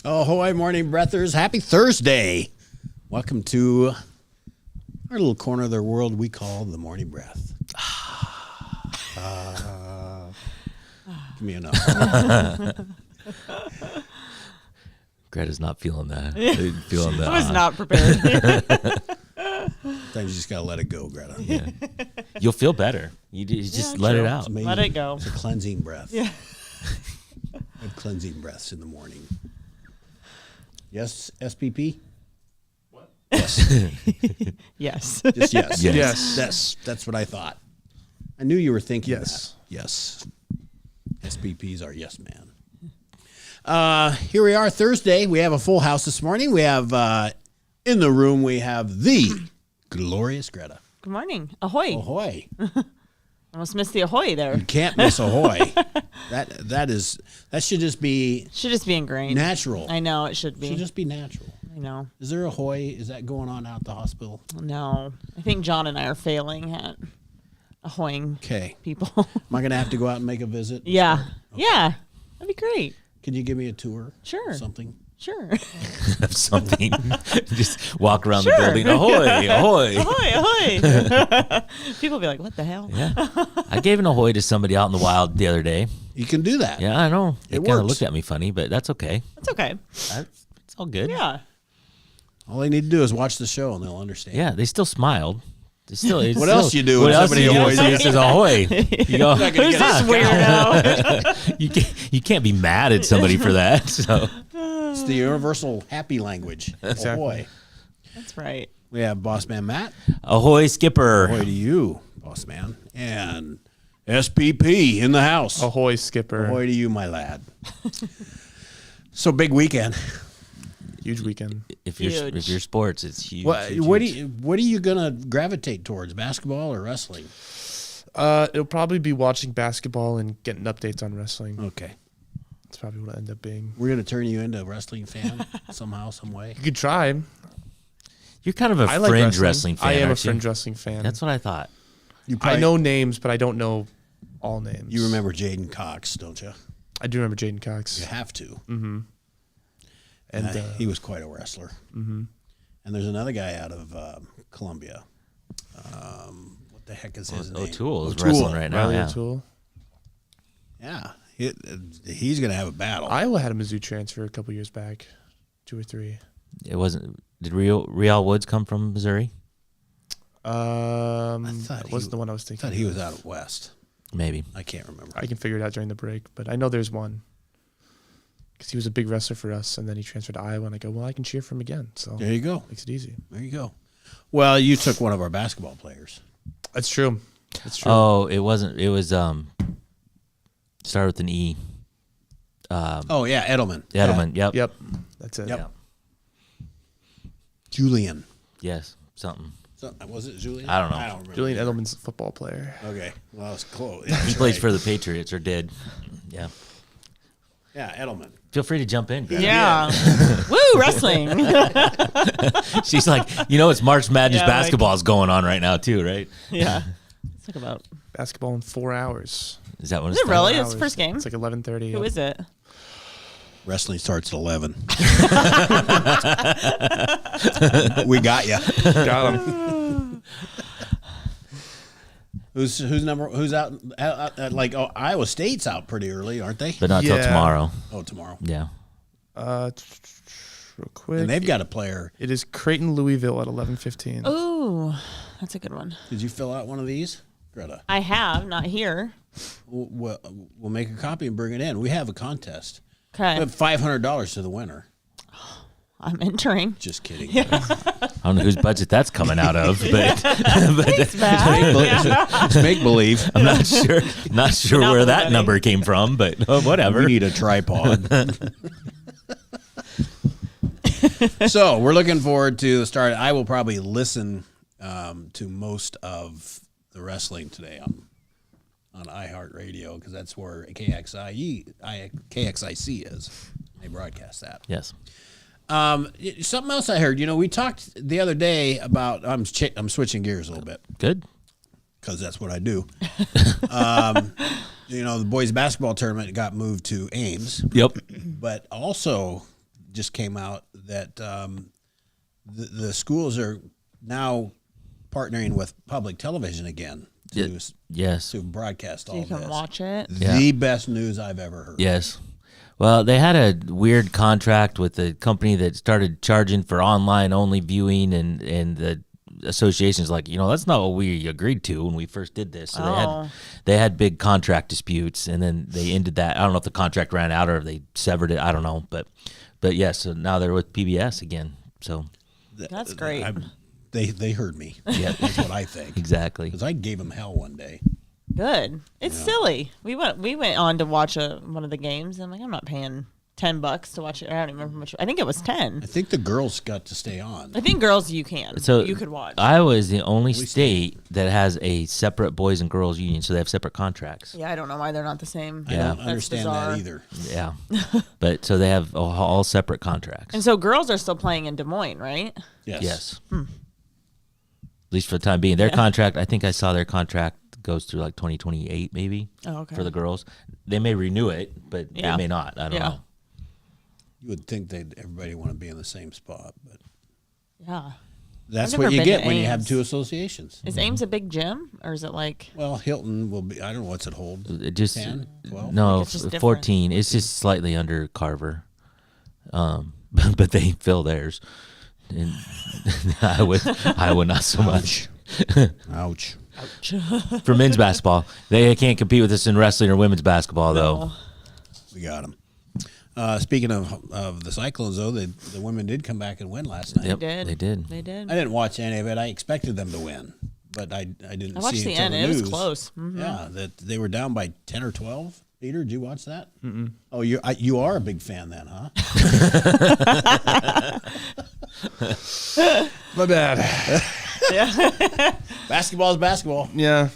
Ahoy, morning breathers. Happy Thursday. Welcome to our little corner of the world we call the morning breath. Give me enough. Greta's not feeling that. Feeling that. I was not prepared. Sometimes you just got to let it go, Greta. Yeah. You'll feel better. You just let it out. It's amazing. Let it go. It's a cleansing breath. Yeah. I have cleansing breaths in the morning. Yes, SPP? What? Yes. Yes. Just yes. Yes. That's what I thought. I knew you were thinking Yes. that. Yes. SPPs are yes, man. Here we are, Thursday. We have a full house this morning. We have, in the room, we have the glorious Greta. Good morning. Ahoy. Ahoy. Almost missed the ahoy there. You can't miss ahoy. That should just be Should just be ingrained. natural. I know it should be. Should just be natural. I know. Is there ahoy? Is that going on out at the hospital? No. I think John and I are failing at ahoying Okay. people. Am I going to have to go out and make a visit? Yeah. Yeah. That'd be great. Can you give me a tour? Sure. Or something? Sure. Of something. Just walk around the Sure. building. Ahoy, ahoy. ahoy, ahoy. People be like, what the hell? Yeah. I gave an ahoy to somebody out in the wild the other day. You can do that. Yeah, I know. They It kind of works. looked at me funny, but that's okay. It's okay. It's all good. Yeah. All they need to do is watch the show and they'll understand. Yeah, they still smiled. What else you do What when else somebody you do? ahoys you? Somebody says ahoy. You go, Not gonna Who's get this weirdo? you can't be mad at somebody for that. So It's the universal happy language. Exactly. Ahoy. That's right. We have Boss Man Matt. ahoy, skipper. Ahoy to you, Boss Man. And SPP in the house. Ahoy, skipper. Ahoy to you, my lad. So big weekend. Huge weekend. If Huge. you're sports, it's huge. What huge, huge. what are you gonna gravitate towards? Basketball or wrestling? It'll probably be watching basketball and getting updates on wrestling. Okay. That's probably what it'll end up being. We're gonna turn you into a wrestling fan somehow, some way. You could try. You're kind of a I like fringe wrestling fan. I am a aren't you? fringe wrestling fan. That's what I thought. You I know names, but I don't know all names. You remember Jaden Cox, don't you? I do remember Jaden Cox. You have to. Mm-hmm. And he was quite a wrestler. mm-hmm. And there's another guy out of Columbia. What the heck is his name? O'Toole is wrestling right now. Riley Yeah. O'Toole. Yeah. He's going to have a battle. Iowa had a Mizzou transfer a couple years back, 2 or 3. It wasn't. Did Real Woods come from Missouri? thought That he- wasn't the one I was I thinking. thought he was out west. Maybe. I can't remember. I can figure it out during the break, but I know there's one. Because he was a big wrestler for us, and then he transferred to Iowa, and I go, well, I can cheer for him again. So There you go. makes it easy. There you go. Well, you took one of our basketball players. That's true. That's true. Oh, it wasn't. It was started with an E. Oh, yeah, Edelman. Edelman. Yep. Yep. That's it. Yep. Yeah. Julian. Yes. Something. So, was it Julian? I don't know. I don't remember. Julian Edelman's a football player. Okay. Well, that was close. He plays for the Patriots, or did. Yeah. Yeah, Edelman. Feel free to jump in. Greta. Yeah. Woo, wrestling. She's like, it's March Madness Yeah, basketball is going on right now too, right? Yeah. Let's talk about. Basketball in 4 hours. Is that when Is it's it really? Hours. It's the first game. It's like 11:30. Who is it? Wrestling starts at 11. We got you. Got him. Who's out? Like Iowa State's out pretty early, aren't they? But not till Yeah. tomorrow. Oh, tomorrow. Yeah. Real quick. And they've got a player. It is Creighton Louisville at 11:15. Ooh, that's a good one. Did you fill out one of these, Greta? I have, not here. We'll make a copy and bring it in. We have a contest. We Okay. have $500 to the winner. I'm entering. Just kidding. I don't know whose budget that's coming out of, but Thanks, Matt. It's make believe. I'm not sure. Not sure Not where that everybody. number came from, but whatever. We need a tripod. So we're looking forward to the start. I will probably listen to most of the wrestling today on iHeartRadio because that's where KXIC is. They broadcast that. Yes. Something else I heard. We talked the other day about. I'm switching gears a little bit Good. because that's what I do. The boys basketball tournament got moved to Ames. Yep. But also, just came out that the schools are now partnering with public television again to, Yes. to broadcast all You can this. watch it. The best news I've ever heard. Yes. Well, they had a weird contract with the company that started charging for online only viewing, and the association's like, that's not what we agreed to when we first did this. So they had big contract disputes, and then they ended that. I don't know if the contract ran out or they severed it. I don't know, but yes. So now they're with PBS again. So That's great. They heard me. Yeah. That's what I think. exactly. Because I gave them hell one day. Good. It's silly. We went on to watch one of the games. And I'm like, I'm not paying $10 to watch it. I don't even remember how much. I think it was 10. I think the girls got to stay on. I think girls you can. So you could watch. Iowa is the only state that has a separate boys and girls union, so they have separate contracts. Yeah, I don't know why they're not the same. I don't That's understand bizarre. that either. Yeah, but so they have all separate contracts. And so girls are still playing in Des Moines, right? Yes. At least for the time being, their contract. I think I saw their contract goes through like 2028, maybe. Oh, okay. For the girls, they may renew it, but Yeah. they may not. I don't know. You would think everybody want to be in the same spot, but Yeah. that's I've what never you been get to when you have Ames. two associations. Is Ames a big gym, or is it like? Well, Hilton will be. I don't know what's it hold. It just 10, 12? no, Like it's just different. 14. It's just slightly under Carver, but they fill theirs. And Iowa not so much. Ouch. For men's basketball, they can't compete with us in wrestling or women's basketball, though. We got them. Speaking of the Cyclones, though, the women did come back and win last night. Yep, Did. they did. They did. I didn't watch any of it. I expected them to win, but I didn't I watched see the it until end. the It was news. close. Mhm. Yeah, that they were down by 10 or 12. Peter, did you watch that? Mm-mm. Oh, you are a big fan then, huh? My bad. Basketball is basketball. Yeah.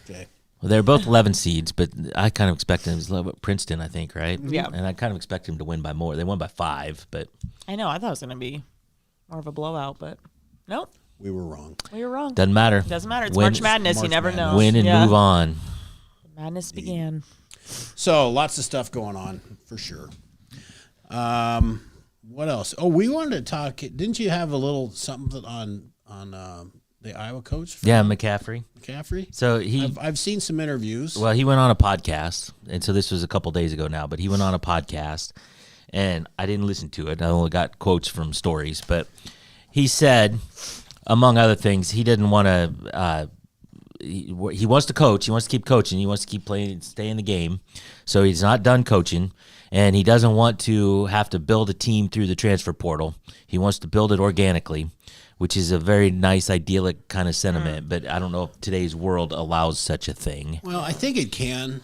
Okay. Well, they're both 11 seeds, but I kind of expected them. It was Princeton, I think, right? Yeah. And I kind of expected them to win by more. They won by 5, but I know. I thought it was going to be more of a blowout, but nope. We were wrong. We were wrong. doesn't matter. Doesn't matter. It's Win- March Madness. You March never Madness. know. Win and Yeah. move on. Madness began. So lots of stuff going on for sure. What else? Oh, we wanted to talk. Didn't you have a little something on the Iowa coach? Yeah, McCaffrey. McCaffrey. So he I've seen some interviews. Well, he went on a podcast, and so this was a couple days ago now, but he went on a podcast, and I didn't listen to it. I only got quotes from stories, but he said, among other things, he didn't want to he wants to coach, he wants to keep coaching, he wants to keep playing, stay in the game, so he's not done coaching, and he doesn't want to have to build a team through the transfer portal. He wants to build it organically, which is a very nice, idyllic kind of sentiment, but I don't know if today's world allows such a thing. Well, I think it can.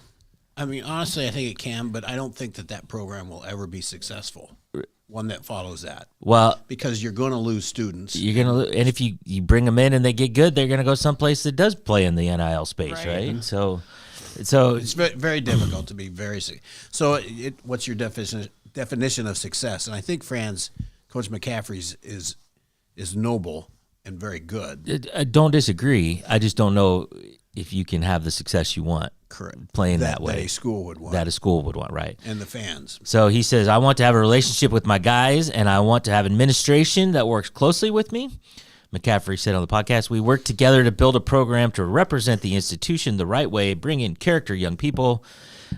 I mean, honestly, I think it can, but I don't think that program will ever be successful. One that follows that, Well, because you're going to lose students. you're gonna, and if you bring them in and they get good, they're gonna go someplace that does play in the NIL space, right? So It's very, very difficult to be very. So, what's your definition of success? And I think Coach McCaffrey's is noble and very good. I don't disagree. I just don't know if you can have the success you want. Correct. Playing that way. That a school would want. That a school would want, right? And the fans. So he says, I want to have a relationship with my guys, and I want to have administration that works closely with me. McCaffrey said on the podcast, we work together to build a program to represent the institution the right way, bring in character young people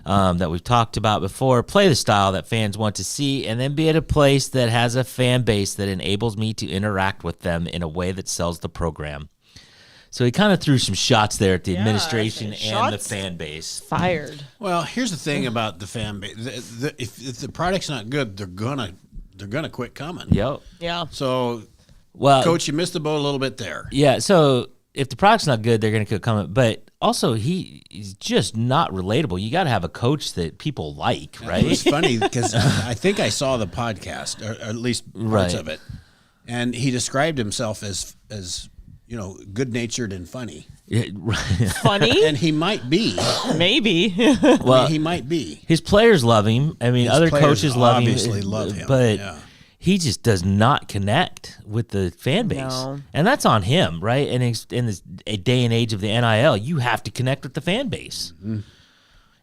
that we've talked about before, play the style that fans want to see, and then be at a place that has a fan base that enables me to interact with them in a way that sells the program. So he kind of threw some shots there at the administration and the shots fan base. Fired. Well, here's the thing about the fan base: if the product's not good, they're gonna quit coming. Yep. Yeah. So, Well, Coach, you missed the boat a little bit there. yeah, so if the product's not good, they're going to keep coming. But also, he's just not relatable. You got to have a coach that people like, It right? was funny because I think I saw the podcast, or at least parts Right. of it, and he described himself as good natured and funny, Yeah, right. Funny? and he might be. Maybe. Well, he might be. his players love him. I mean, His other players coaches love him. obviously love him, But yeah. he just does not connect with the fan base. No. And that's on him, right? And in this a day and age of the NIL, you have to connect with the fan base. Mm-hmm.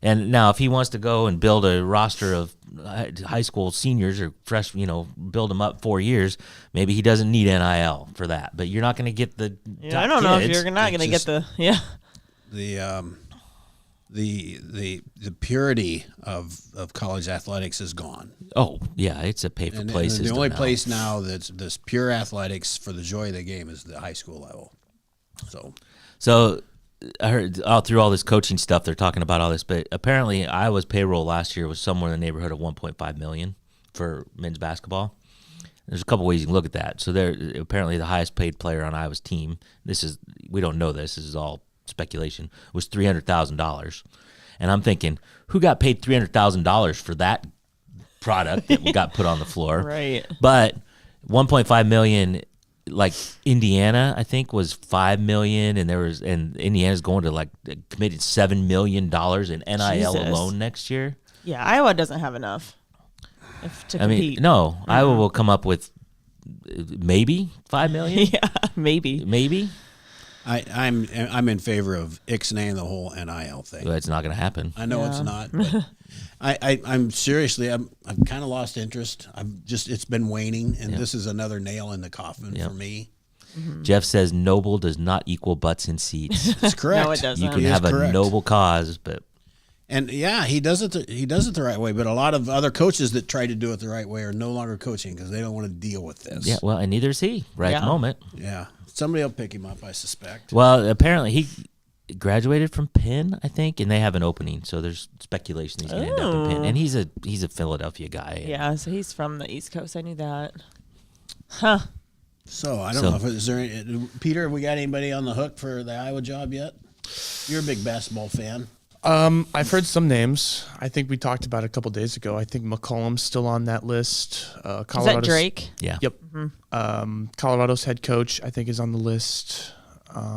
And now if he wants to go and build a roster of high school seniors or fresh, build them up 4 years. Maybe he doesn't need NIL for that, but you're not going to get the top I don't know if kids. you're not going to get just- the the purity of college athletics is gone. Oh yeah, it's a pay for And play the system only now. place now that's this pure athletics for the joy of the game is the high school level. So I heard all through all this coaching stuff, they're talking about all this, but apparently Iowa's payroll last year was somewhere in the neighborhood of 1.5 million for men's basketball. There's a couple ways you can look at that. So they're apparently the highest paid player on Iowa's team. We don't know this. This is all speculation. Was $300,000, and I'm thinking, who got paid $300,000 for that product that got put on the floor? right. But 1.5 million, like Indiana, I think was 5 million, and Indiana's going to like committed $7 million in NIL Jesus. alone next year. Yeah, Iowa doesn't have enough to I mean, compete. no, Iowa will come up with maybe 5 million, yeah, maybe. maybe. I'm in favor of ixnaying the whole NIL thing. Well, it's not going to happen. I know it's Yeah. not, but I'm seriously, I've kind of lost interest. It's been waning, and this is another nail in the coffin Yep. for me. Jeff says noble does not equal butts in seats. It's correct. No, it doesn't. You can He is have a correct. noble cause, but And yeah, he does it the right way. But a lot of other coaches that try to do it the right way are no longer coaching because they don't want to deal with this. yeah, well, and neither is he right at the Yeah. moment. Yeah. Somebody will pick him up, I suspect. Well, apparently he graduated from Penn, I think, and they have an opening. So there's speculation he's going to end up in Penn. And he's a Philadelphia guy. Yeah, so he's from the East Coast. I knew that. Huh. So I don't know if is there any, Peter, have we got anybody on the hook for the Iowa job yet? You're a big basketball fan. I've heard some names. I think we talked about it a couple days ago. I think McCollum's still on that list. Is that Colorado's- Drake? Yeah. Yep. Colorado's head coach, I think, is on the list.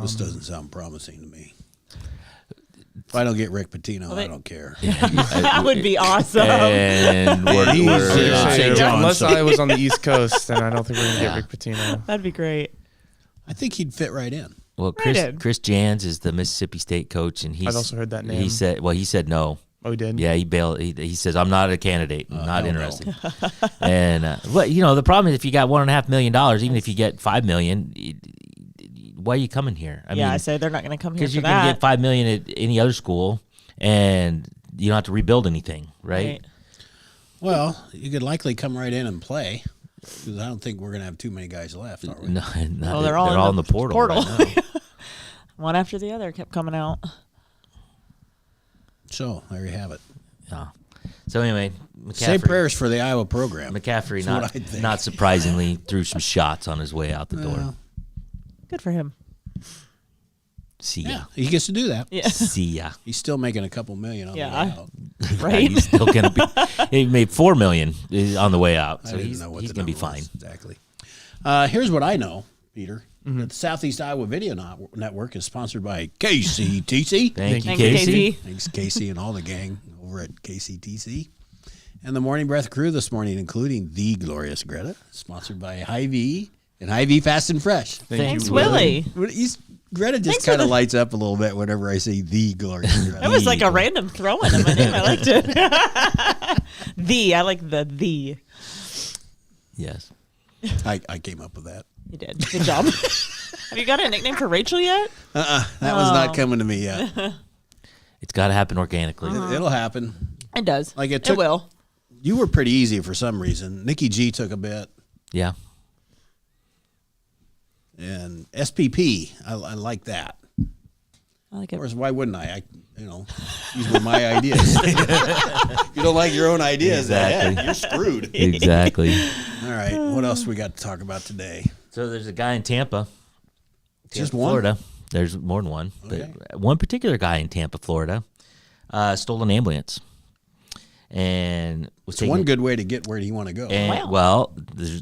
This doesn't sound promising to me. If I don't get Rick Pitino, I don't care. That would be awesome. And we're, He's, we're- uh, St. John's, Unless so- I was on the East Coast, then I don't think we're going to get Rick Pitino. That'd be great. I think he'd fit right in. well, Right in. Chris Jans is the Mississippi State coach, and he's I've also heard that name. He said no. Oh, he did? Yeah, he bailed. He says, I'm not a candidate. I'm not hell no. interested. And the problem is if you got $1.5 million, even if you get $5 million, why are you coming here? I say they're not going to come here because for you're going to that. get $5 million at any other school, and you don't have to rebuild anything, right? Well, you could likely come right in and play because I don't think we're going to have too many guys left, are we? No, Well, they're all in the portal. Right now. One after the other kept coming out. So there you have it. Yeah. So anyway, Say McCaffrey, prayers for the Iowa program. McCaffrey That's what I think. not surprisingly threw some shots on his way out the door. Good for him. See ya. Yeah, he gets to do that. Yeah. See ya. He's still making a couple million on Yeah. the way out. Right? He's still gonna be. He made $4 million on the way out, I so didn't he's know what he's the gonna be number fine. was exactly. Here's what I know, Peter. The Southeast Iowa Video Network is sponsored by KCTC. Thank you, Thank you, Casey. Thanks, Casey, and all the gang over at KCTC. And the Morning Breath crew this morning, including the glorious Greta, sponsored by Hy-Vee and Hy-Vee Fast and Fresh. Thanks, Willie. Greta just Thanks for kind of the- lights up a little bit whenever I say the glorious Greta. That was like a random throw in of my name. I liked it. I like the. Yes. I came up with that. You did. Good job. Have you got a nickname for Rachel yet? That was not coming to me yet. It's got to happen organically. It'll happen. It does. Like it took- will. You were pretty easy for some reason. Nikki G took a bit. Yeah. And SPP, I like that. I like Of it. course, why wouldn't I? These were my ideas. You don't like your own ideas, Exactly. you're screwed. Exactly. All right, what else we got to talk about today? So there's a guy in Tampa, Just Tampa, one? Florida. There's more than one, Okay. but one particular guy in Tampa, Florida, stole an ambulance, and was It's taking one good way to get where you want to go. And, Wow. well,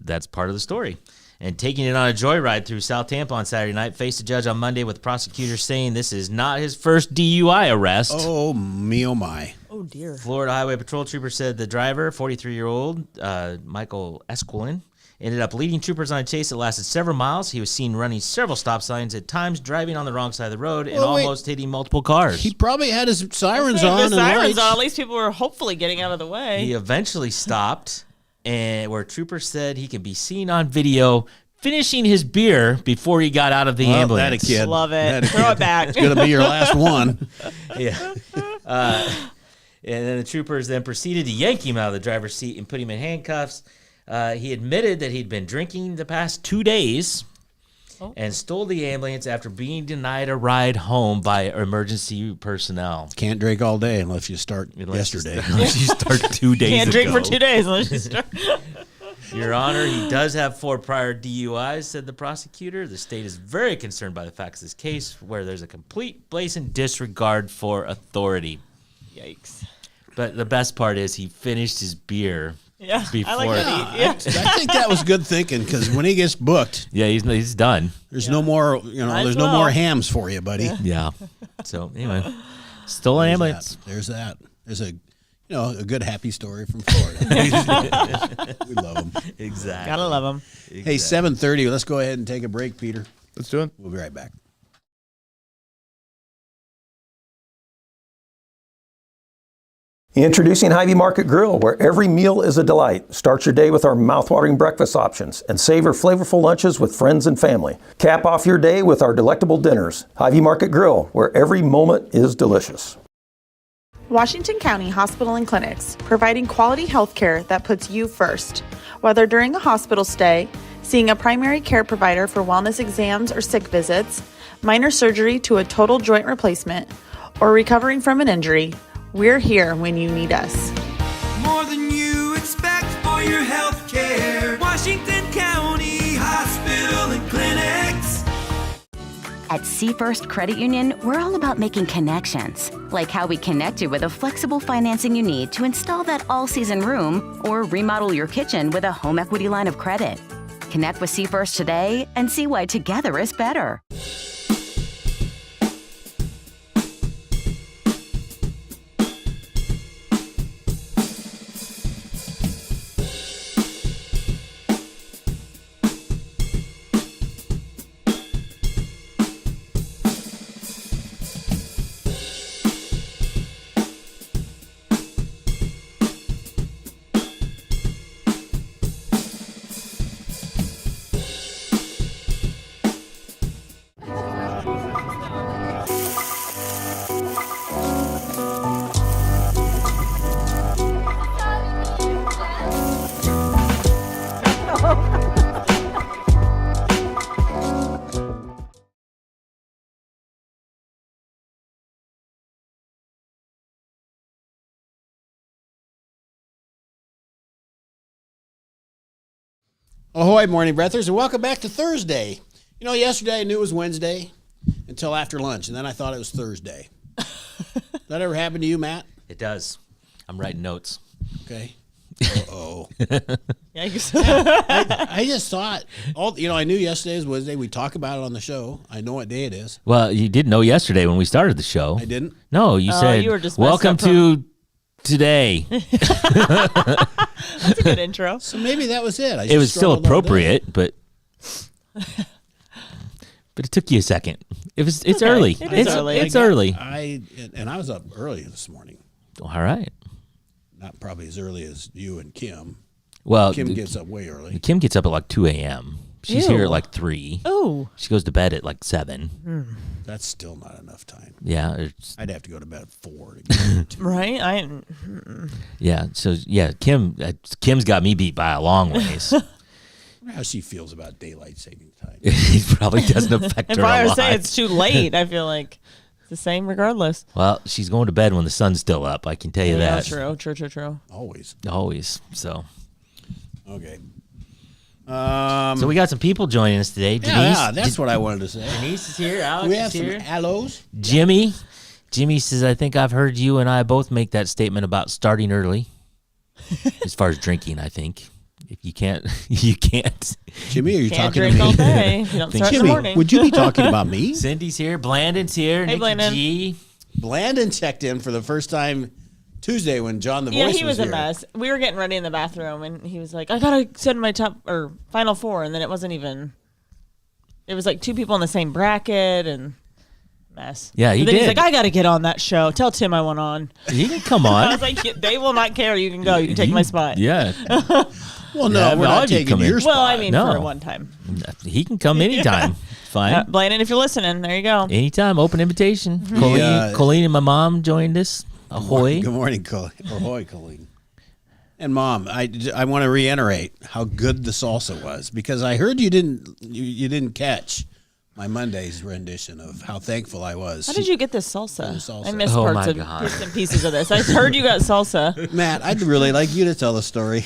that's part of the story. And taking it on a joyride through South Tampa on Saturday night, faced a judge on Monday with prosecutors saying this is not his first DUI arrest. Oh, me, oh, my. Oh, dear. Florida Highway Patrol Trooper said the driver, 43-year-old Michael Esquilin, ended up leading troopers on a chase that lasted several miles. He was seen running several stop signs, at times driving on the wrong side of the road, and Well, wait. almost hitting multiple cars. He probably had his sirens If on the and sirens lights. on, at least people were hopefully getting out of the way. He eventually stopped, and where troopers said he can be seen on video finishing his beer before he got out of the Well, ambulance. that a kid. Love That it. a Throw kid. it back. It's gonna be your last one. Yeah. And then the troopers then proceeded to yank him out of the driver's seat and put him in handcuffs. He admitted that he'd been drinking the past 2 days and stole the ambulance after being denied a ride home by emergency personnel. Can't drink all day unless you start yesterday. Unless you start 2 days Can't drink ago. for 2 days unless you start. Your Honor, he does have 4 prior DUIs, said the prosecutor. The state is very concerned by the facts of this case, where there's a complete, blatant disregard for authority. Yikes. But the best part is he finished his beer. Yeah, Before- I like that. Yeah, Yeah. I think that was good thinking because when he gets booked, Yeah, he's done. there's no more. Might There's as no well. more hams for you, buddy. Yeah. So anyway, stole an ambulance. There's that. There's a good happy story from Florida. We love them. Exactly. Gotta love them. Hey, 7:30. Let's go ahead and take a break, Peter. Let's do it. We'll be right back. Introducing Hy-Vee Market Grill, where every meal is a delight. Start your day with our mouthwatering breakfast options and savor flavorful lunches with friends and family. Cap off your day with our delectable dinners. Hy-Vee Market Grill, where every moment is delicious. Washington County Hospital and Clinics, providing quality health care that puts you first. Whether during a hospital stay, seeing a primary care provider for wellness exams or sick visits, minor surgery to a total joint replacement, or recovering from an injury, we're here when you need us. More than you expect for your health care. Washington County Hospital and Clinics. At Seafirst Credit Union, we're all about making connections, like how we connect you with a flexible financing you need to install that all-season room or remodel your kitchen with a home equity line of credit. Connect with Seafirst today and see why together is better. Ahoy, morning breathers, and welcome back to Thursday. You know, yesterday I knew it was Wednesday until after lunch, and then I thought it was Thursday. That ever happened to you, Matt? It does. I'm writing notes. Okay. Uh-oh. Yikes. I just thought, I knew yesterday was Wednesday. We talk about it on the show. I know what day it is. Well, you did know yesterday when we started the show. I didn't. No, you said, you were just messed welcome up from- to today. That's a good intro. So maybe that was it. It was still appropriate, but it took you a second. It's okay. early. It is early. It's early. I was up early this morning. All right. Not probably as early as you and Kim. Well, Kim gets up way early. Kim gets up at like 2 a.m. She's Ew. here at like 3. Oh. She goes to bed at like 7. That's still not enough time. Yeah. I'd have to go to bed at 4 to get to. Right? Yeah. So, yeah, Kim's got me beat by a long ways. I wonder how she feels about daylight saving time. It probably doesn't affect If her I a were lot. saying it's too late, I feel like it's the same regardless. Well, she's going to bed when the sun's still up. I can tell you Yeah, that. true. Always. Always. So Okay. we got some people joining us today. Yeah, that's what I wanted to say. Denise is here. Alex We have is some here. aloes. Jimmy says, I think I've heard you and I both make that statement about starting early. As far as drinking, I think. If you can't, you can't. Jimmy, are you Can't talking to drink all me? day if you don't start in the Jimmy, morning. would you be talking about me? Cindy's here. Blandon's here. Hey, Nikki Blandon. G. Blandon checked in for the first time Tuesday when John the Voice Yeah, he was a here. mess. We were getting ready in the bathroom, and he was like, "I gotta send my final four," and then it wasn't even. It was like 2 people in the same bracket and mess. Yeah, he But then did. He's like, "I gotta get on that show. Tell Tim I went on." You can come I on. was like, "They will not care. You can go. You can take my spot." Yeah. Well, no, Yeah, we're but all not of you taking come in. your spot. Well, I mean, No. for one time. He can come anytime. Fine. Blaine, if you're listening, there you go. Anytime. Open invitation. Colleen and my mom joined us. Ahoy. Good morning, Colleen. Ahoy, Colleen. And Mom, I want to reiterate how good the salsa was because I heard you didn't catch my Monday's rendition of how thankful I was. How did you get this salsa? salsa. I missed Oh, parts my of God. bits and pieces of this. I heard you got salsa. Matt, I'd really like you to tell the story.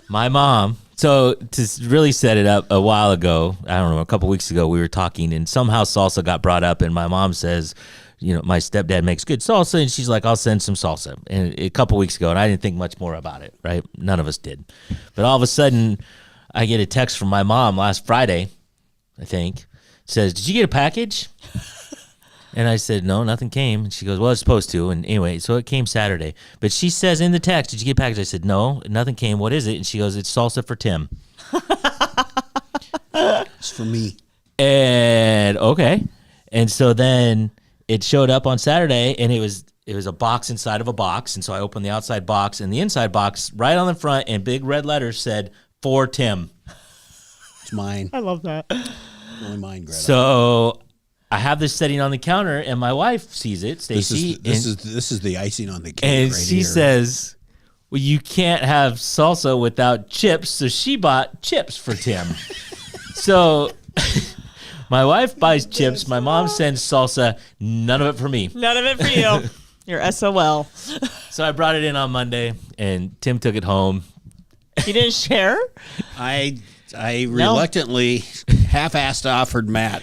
My mom. So to really set it up, a while ago, I don't know, a couple weeks ago, we were talking, and somehow salsa got brought up, and my mom says, you know, my stepdad makes good salsa, and she's like, I'll send some salsa. And a couple weeks ago, and I didn't think much more about it, right? None of us did. But all of a sudden, I get a text from my mom last Friday, I think. It says, did you get a package? And I said, no, nothing came. And she goes, well, it's supposed to. And anyway, so it came Saturday. But she says in the text, did you get a package? I said, no, nothing came. What is it? And she goes, it's salsa for Tim. It's for me. And okay. And so then it showed up on Saturday, and it was a box inside of a box. And so I opened the outside box, and the inside box right on the front in big red letters said, for Tim. It's mine. I love that. It's only mine, Greta. So I have this sitting on the counter, and my wife sees it, this Stacy. is the icing on the cake. And right she here. says, well, you can't have salsa without chips. So she bought chips for Tim. So my wife buys chips. My mom sends salsa. None of it for me. None of it for you. You're SOL. So I brought it in on Monday, and Tim took it home. You didn't share? I reluctantly half-assed offered Matt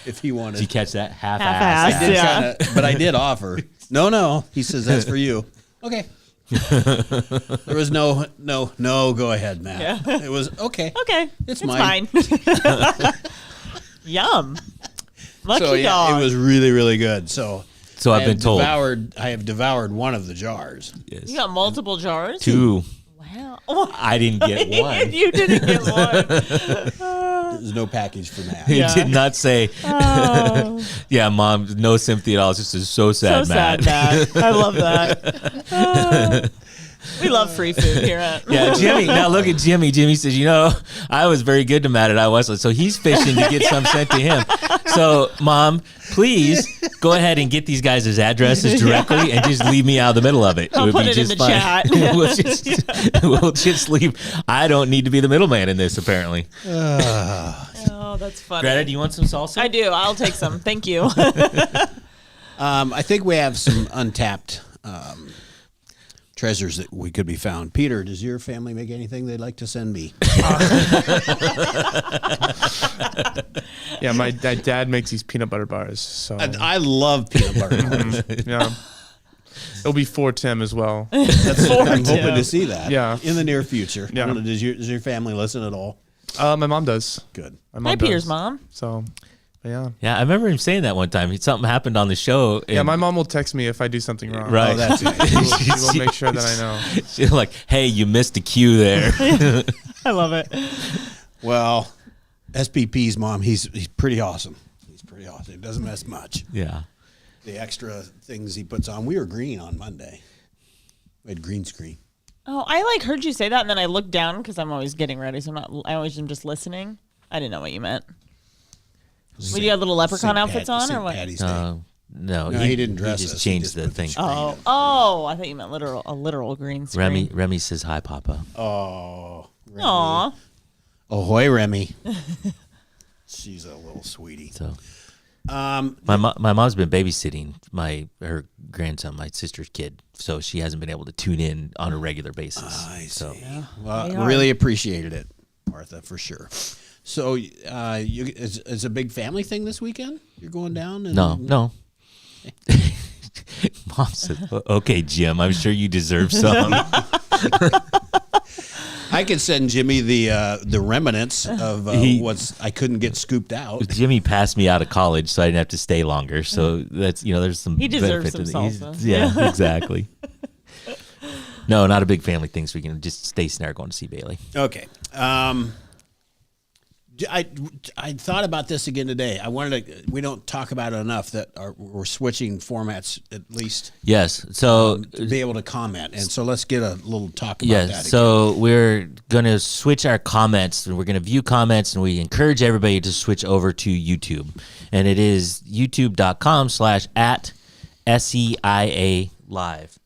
if he wanted. Did you catch that? Half-assed. Half-assed. I did Yeah. but I did offer. No. He says that's for you. Okay. There was no. Go ahead, Matt. Yeah. It was okay. Okay. It's mine. Yum. Lucky So yeah, dog. it was really, really good. So So I've I been have told. I have devoured one of the jars. Yes. You got multiple jars? 2. Wow. I didn't get one. You didn't get one. There's no package for Matt. It Yeah. did not say, Oh, yeah, Mom, no sympathy at all. It's just so sad, so Matt. sad, Matt. I love that. We love free food here at Yeah, Jimmy. Now look at Jimmy. Jimmy says, you know, I was very good to Matt at Westland, so he's fishing to get some sent to him. So, Mom, please go ahead and get these guys' addresses directly and just leave me out of the middle of it. I'll would put be it in just the fine. chat. we'll just leave. I don't need to be the middleman in this, apparently. Oh, that's funny. Greta, do you want some salsa? I do. I'll take some. Thank you. I think we have some untapped treasures that we could be found. Peter, does your family make anything they'd like to send me? Yeah, my dad makes these peanut butter bars. So I love peanut butter bars. yeah, it'll be for Tim as well. I'm hoping to see that. Yeah. in the near future. Yeah. I don't know, does your family listen at all? My mom does. Good. My mom Hi, Peter's does. mom. So, yeah. Yeah, I remember him saying that one time. Something happened on the show. Yeah, and- my mom will text me if I do something wrong. Right. Oh, that's nice. She will make sure that I know. She's like, hey, you missed a cue there. I love it. Well, SPP's mom, he's pretty awesome. He's pretty awesome. He doesn't miss much. Yeah. The extra things he puts on. We were green on Monday. We had green screen. Oh, I heard you say that, and then I looked down because I'm always getting ready, so I always am just listening. I didn't know what you meant. Did you have little leprechaun outfits on, or what? Patty's Day. No, No, he didn't dress He just us. He changed just the put the thing. screen. Oh, I thought you meant a literal green screen. Remy says hi, Papa. Oh, Remy. Aw. Ahoy, Remy. She's a little sweetie. So, my mom's been babysitting her grandson, my sister's kid, so she hasn't been able to tune in on a regular basis. I see. So, Well, They I are. really appreciated it, Martha, for sure. So, is a big family thing this weekend? You're going down? And, no. Mom said, "Okay, Jim, I'm sure you deserve some." I could send Jimmy the remnants of what's I couldn't get scooped out. Jimmy passed me out of college, so I didn't have to stay longer. So that's there's some. He deserves benefit some to salsa. Yeah, exactly. No, not a big family thing, so we can just stay snare going to see Bailey. Okay. I thought about this again today. We don't talk about it enough that we're switching formats at least. Yes. So to be able to comment. And so let's get a little talk about yes. that. So we're going to switch our comments, and we're going to view comments, and we encourage everybody to switch over to YouTube. And it is youtube.com/@SEIA Live.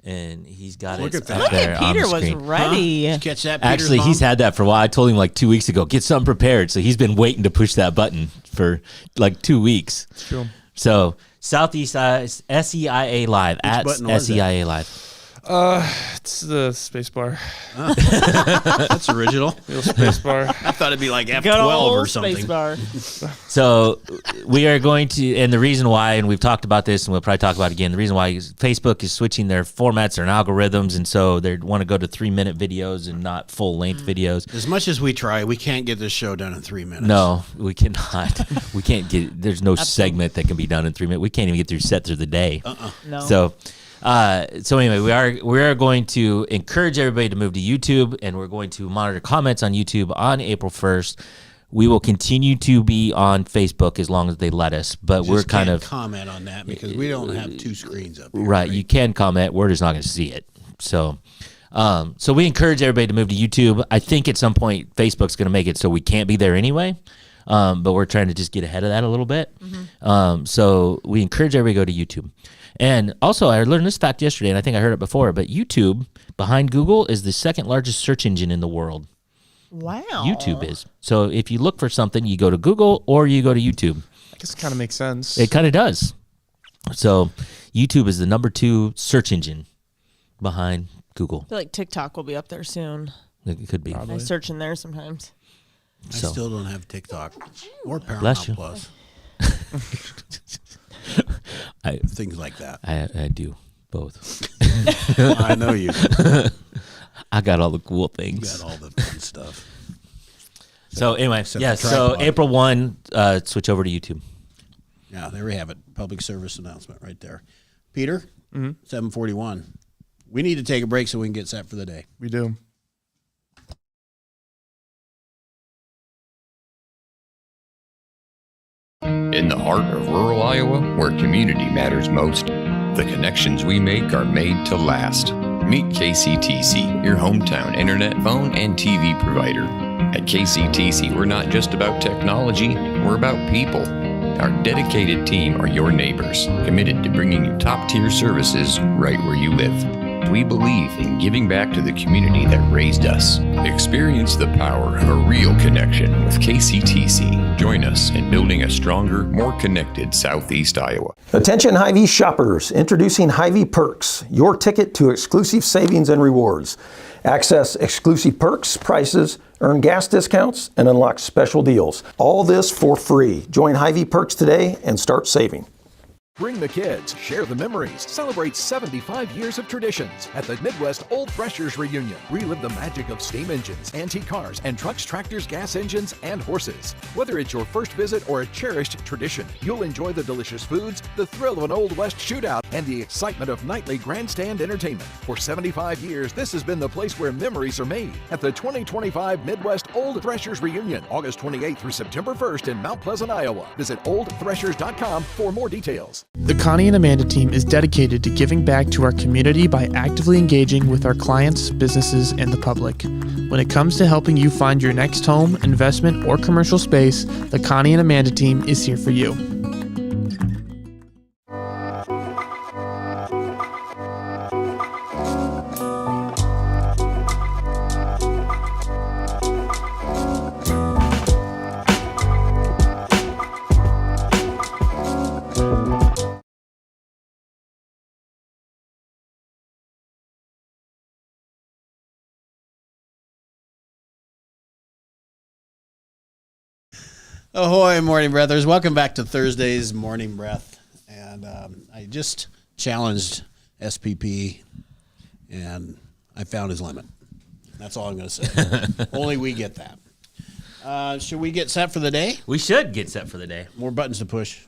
And he's got Look it at that. up Look there at on Peter the was screen. ready. Did you catch that, Peter's Actually, mom? he's had that for a while. I told him like 2 weeks ago, get something prepared. So he's been waiting to push that button for like 2 weeks. True. So Southeast SEIA Live at button was that? SEIA Live. It's the space bar. That's original. Little space bar. I thought it'd be like Good F12 old or something. space bar. So we are going to, and the reason why, and we've talked about this, and we'll probably talk about it again. The reason why is Facebook is switching their formats and algorithms, and so they want to go to 3-minute videos and not full-length videos. As much as we try, we can't get this show done in 3 minutes. No, we cannot. We can't get. There's no segment that can be done in 3 minutes. We can't even get set through the day. No. So anyway, we are going to encourage everybody to move to YouTube, and we're going to monitor comments on YouTube on April 1st. We will continue to be on Facebook as long as they let us, but Just we're kind can't of comment on that because we don't have 2 screens up here. right. You can comment. We're just not going to see it. So we encourage everybody to move to YouTube. I think at some point Facebook's going to make it so we can't be there anyway. But we're trying to just get ahead of that a little bit. So we encourage everybody to go to YouTube. And also, I learned this fact yesterday, and I think I heard it before, but YouTube, behind Google, is the second largest search engine in the world. Wow. YouTube is. So if you look for something, you go to Google or you go to YouTube. I guess it kind of makes sense. It kind of does. So YouTube is the number 2 search engine behind Google. I feel like TikTok will be up there soon. It could be. I search in there sometimes. I So. still don't have TikTok or Bless you. Paramount Plus. I Things like that. I do both. I know you I got all the cool things. got all the fun stuff. So anyway, Except yeah. the So tripod. April 1, switch over to YouTube. Yeah, there we have it. Public service announcement right there. Peter, 7:41. We need to take a break so we can get set for the day. We do. In the heart of rural Iowa, where community matters most, the connections we make are made to last. Meet KCTC, your hometown internet, phone, and TV provider. At KCTC, we're not just about technology, we're about people. Our dedicated team are your neighbors, committed to bringing you top-tier services right where you live. We believe in giving back to the community that raised us. Experience the power of a real connection with KCTC. Join us in building a stronger, more connected Southeast Iowa. Attention Hy-Vee shoppers, introducing Hy-Vee Perks, your ticket to exclusive savings and rewards. Access exclusive perks, prices, earn gas discounts, and unlock special deals. All this for free. Join Hy-Vee Perks today and start saving. Bring the kids, share the memories, celebrate 75 years of traditions at the Midwest Old Threshers Reunion. Relive the magic of steam engines, antique cars, and trucks, tractors, gas engines, and horses. Whether it's your first visit or a cherished tradition, you'll enjoy the delicious foods, the thrill of an Old West shootout, and the excitement of nightly grandstand entertainment. For 75 years, this has been the place where memories are made at the 2025 Midwest Old Threshers Reunion, August 28th through September 1st in Mount Pleasant, Iowa. Visit oldthreshers.com for more details. The Connie and Amanda team is dedicated to giving back to our community by actively engaging with our clients, businesses, and the public. When it comes to helping you find your next home, investment, or commercial space, the Connie and Amanda team is here for you. Ahoy, morning breathers. Welcome back to Thursday's Morning Breath. And I just challenged SPP, and I found his limit. That's all I'm going to say. Only we get that. Should we get set for the day? We should get set for the day. More buttons to push.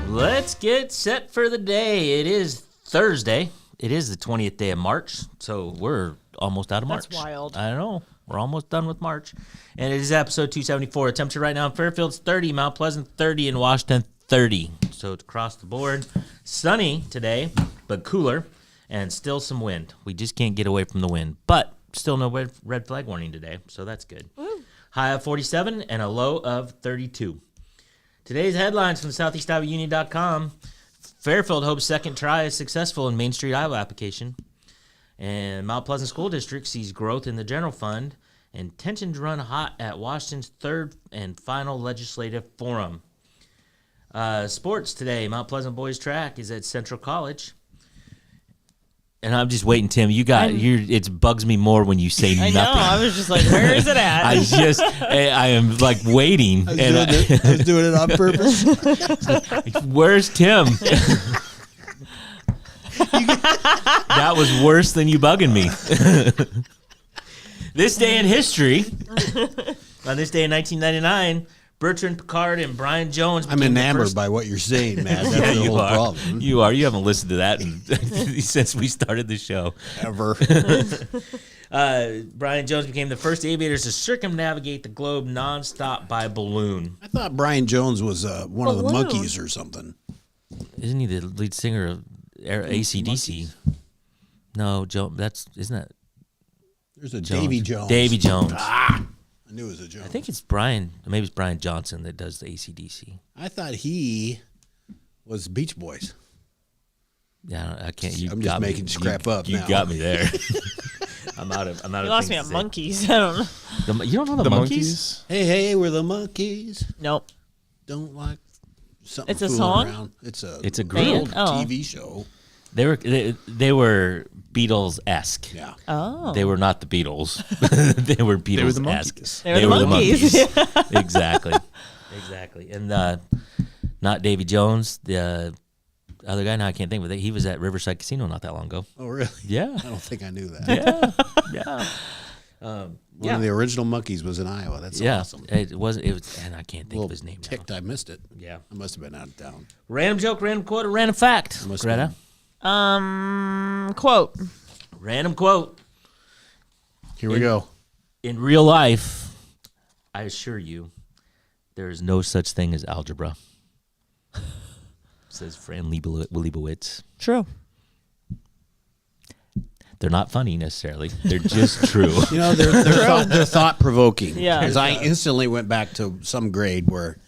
Let's get set for the day. It is Thursday. It is the 20th day of March, so we're almost out of March. That's wild. I know. We're almost done with March. And it is episode 274. Temperature right now in Fairfield's 30, Mount Pleasant 30, and Washington 30. So it's across the board. Sunny today, but cooler, and still some wind. We just can't get away from the wind. But still no red flag warning today, so that's good. Woo. High of 47 and a low of 32. Today's headlines from SoutheastIowaUnion.com. Fairfield hopes second try is successful in Main Street Iowa application. And Mount Pleasant School District sees growth in the general fund. And tensions run hot at Washington's third and final legislative forum. Sports today. Mount Pleasant boys track is at Central College. And I'm just waiting, Tim. It bugs me more when you say I nothing. know. I was just like, where is it at? I am like waiting. I was doing it on purpose. Where's Tim? That was worse than you bugging me. This day in history, on this day in 1999, Bertrand Piccard and Brian Jones. I'm enamored by what you're saying, man. That's the whole problem. You are. You haven't listened to that since we started the show. Ever. Brian Jones became the first aviators to circumnavigate the globe nonstop by balloon. I thought Brian Jones was one of the Monkees or something. Isn't he the lead singer of AC/DC? No, Joe. Isn't that? There's a Davy Jones. Davy Jones. I knew it was a Jones. I think it's Brian. Maybe it's Brian Johnson that does the AC/DC. I thought he was Beach Boys. Yeah, I can't. I'm just making crap up. You now. got me there. I'm out of. You lost me at Monkees. I don't know. You don't know the Monkees? Hey, we're the Monkees. Nope. Don't like something. It's a song. Around. It's a group. TV show. They were Beatles-esque. Yeah. Oh. They were not the Beatles. They were Beatles-esque. They were the Monkees. Exactly. And not Davy Jones, the other guy. Now I can't think of it. He was at Riverside Casino not that long ago. Oh, really? Yeah. I don't think I knew that. Yeah. One of the original Monkees was in Iowa. That's awesome. It was, and I can't think of his name ticked, now. I missed it. Yeah. I must have been out of town. Random joke, random quote, or random fact, Greta? Quote. Random quote. Here we go. In real life, I assure you, there is no such thing as algebra. Says Fran Leibowitz. True. They're not funny necessarily. They're just true. You know, they're thought-provoking. Yeah. Because I instantly went back to some grade where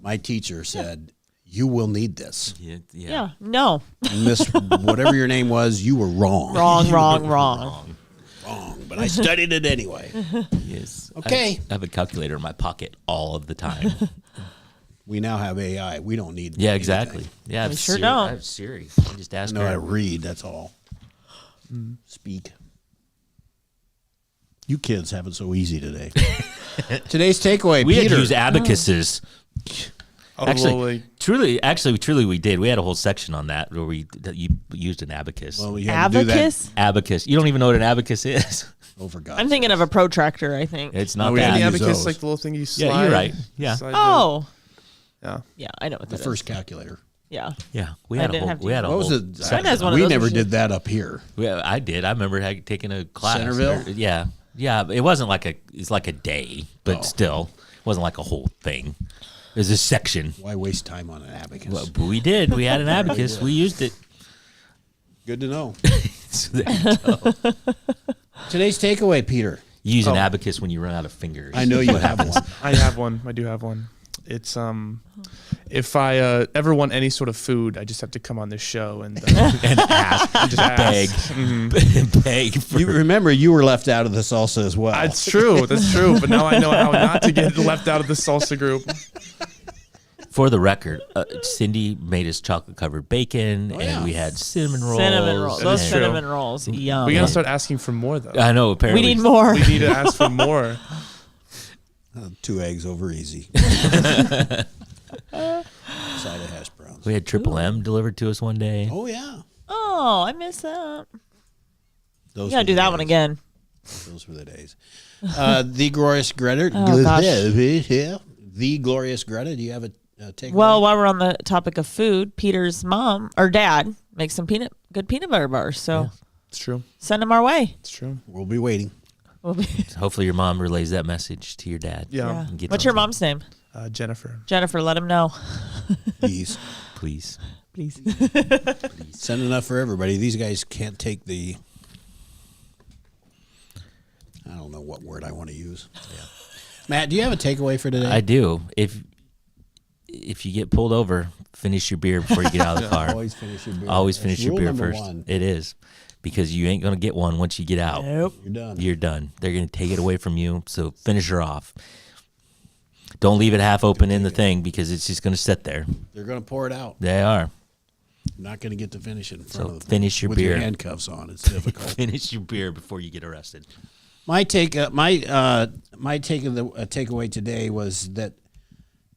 my teacher said, you will need this. Yeah. No. Miss, whatever your name was, you were wrong. Wrong. But I studied it anyway. Yes. Okay. I have a calculator in my pocket all of the time. We now have AI. We don't need Yeah, anything. exactly. Yeah, We sure don't. I have Siri. I just I ask know her. how to read, that's all. Speak. You kids have it so easy today. Today's takeaway, We Peter. had used abacuses. Actually, Truly, we did. We had a whole section on that where you used an abacus. Well, you had to do that. Abacus? Abacus. You don't even know what an abacus is. Oh, for God's I'm thinking of a protractor, I think. It's not we had that. to the use abacus, those. like the little thing you slide. Yeah, you're right. Yeah. slide Oh. Yeah. Yeah, I know what The that first is. calculator. Yeah. Yeah, we I had a didn't whole. have to We had a What was whole. it? Mine has one of We those never machines. did that up here. I did. I remember taking a class. Centerville? Yeah. It wasn't like it's like a day, but still, it wasn't like a whole thing. It was a section. Why waste time on an abacus? Well, we did. We had an abacus. We used it. Good to know. So there you go. Today's takeaway, Peter. You use an abacus when you run out of fingers. I know you have one. I have one. I do have one. It's if I ever want any sort of food, I just have to come on this show and and ask, just ask. beg, beg. For, You remember you were left out of the salsa as well. That's true. That's true. But now I know how not to get left out of the salsa group. for the record, Cindy made us chocolate covered bacon, and we had cinnamon rolls. Cinnamon rolls. Those is true. cinnamon rolls. Yum. We gotta start asking for more though. I know. Apparently, We need more. We need to ask for more. 2 eggs over easy. Side of hash browns. We had Triple M delivered to us one day. Oh, yeah. Oh, I miss that. You Those gotta were do the that one days. again. Those were the days. The Glorious Greta. Oh, gosh. The Glorious Greta. Do you have a takeaway? Well, while we're on the topic of food, Peter's mom or dad makes some good peanut butter bars. So It's true. send them our way. It's true. we'll be waiting. We'll be, Hopefully your mom relays that message to your dad. Yeah. yeah. And get What's your some- mom's name? Jennifer. Jennifer. Let him know. Please. Please. Please. Send enough for everybody. These guys can't take the. I don't know what word I want to use. Matt, do you have a takeaway for today? I do. If you get pulled over, finish your beer before you get out of the car. Always finish your beer. Always That's finish your rule beer number first. 1. It is. Because you ain't going to get one once you get out. Nope. You're done. You're done. They're going to take it away from you, so finish her off. Don't leave it half open in the thing because it's just going to sit there. They're going to pour it out. They are. You're not going to get to finish it in front So of the thing. finish your with beer. your handcuffs on. It's difficult. Finish your beer before you get arrested. My takeaway today was that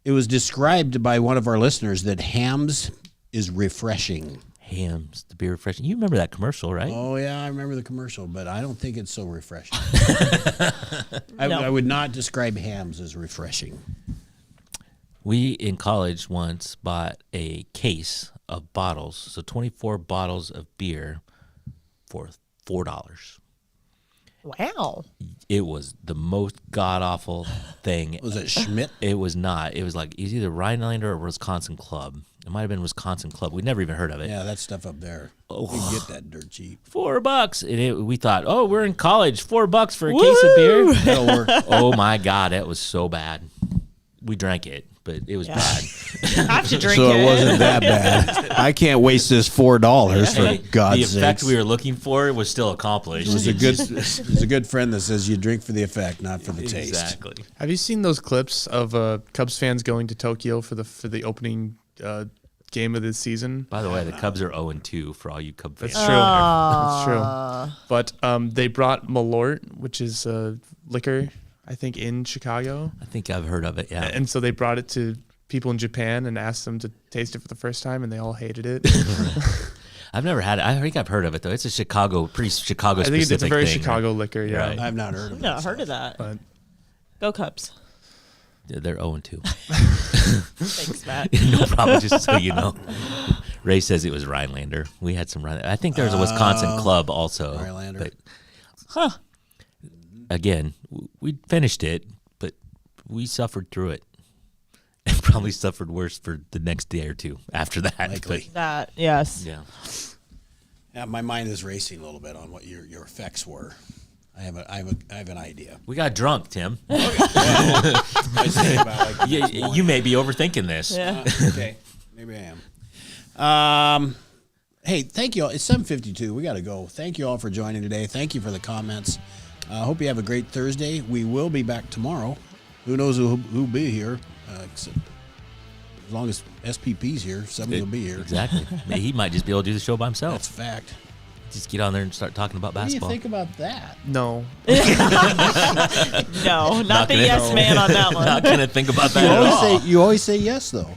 it was described by one of our listeners that Hamm's is refreshing. Hamm's, the beer refreshing. You remember that commercial, right? Oh yeah, I remember the commercial, but I don't think it's so refreshing. No. I would not describe Hamm's as refreshing. We in college once bought a case of bottles, so 24 bottles of beer for $4. Wow. It was the most god awful thing. Was it Schmidt? It was not. It was either Rhinelander or Wisconsin Club. It might have been Wisconsin Club. We'd never even heard of it. Yeah, that stuff up there. You can get that dirt cheap. $4. And we thought, oh, we're in college. $4 for a case of beer. That'll work. Oh my God, it was so bad. We drank it, but it was bad. I have to drink So it. it wasn't that bad. I can't waste this $4 Hey, for God's the effect sakes. we were looking for was still accomplished. It was a good friend that says you drink for the effect, not for the taste. Exactly. Have you seen those clips of Cubs fans going to Tokyo for the opening game of this season? By the way, the Cubs are 0-2 for all you Cub fans. That's true. That's true. But they brought Malort, which is liquor, I think, in Chicago. I think I've heard of it, yeah. And so they brought it to people in Japan and asked them to taste it for the first time, and they all hated it. I've never had it. I think I've heard of it, though. It's a pretty Chicago I specific think it's a very thing, Chicago right? liquor, yeah. Right. I've not heard of it. No, heard of that. But Go Cubs. Yeah, they're 0-2. Thanks, Matt. No problem, just so you know. Ray says it was Rhinelander. We had some Rhinelander. I think there was a Wisconsin club also. Rhinelander. But again, we finished it, but we suffered through it. And probably suffered worse for the next day or two after that. Likely. That, yes. Yeah. Yeah, my mind is racing a little bit on what your effects were. I have an idea. We got drunk, Tim. I say about like You may be overthinking this. Yeah. okay, maybe I am. Hey, thank you all. It's 7:52. We got to go. Thank you all for joining today. Thank you for the comments. Hope you have a great Thursday. We will be back tomorrow. Who knows who'll be here? Except as long as SPP's here, somebody will be here. Exactly. He might just be able to do the show by himself. That's a fact. Just get on there and start talking about What do you basketball. think about that? no. No, not the gonna- yes man on that one. Not gonna think about that at all. You always say yes, though.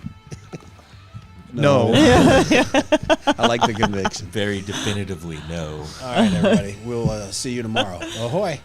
No. I like the conviction. Very definitively, no. All right, everybody. We'll see you tomorrow. Ahoy.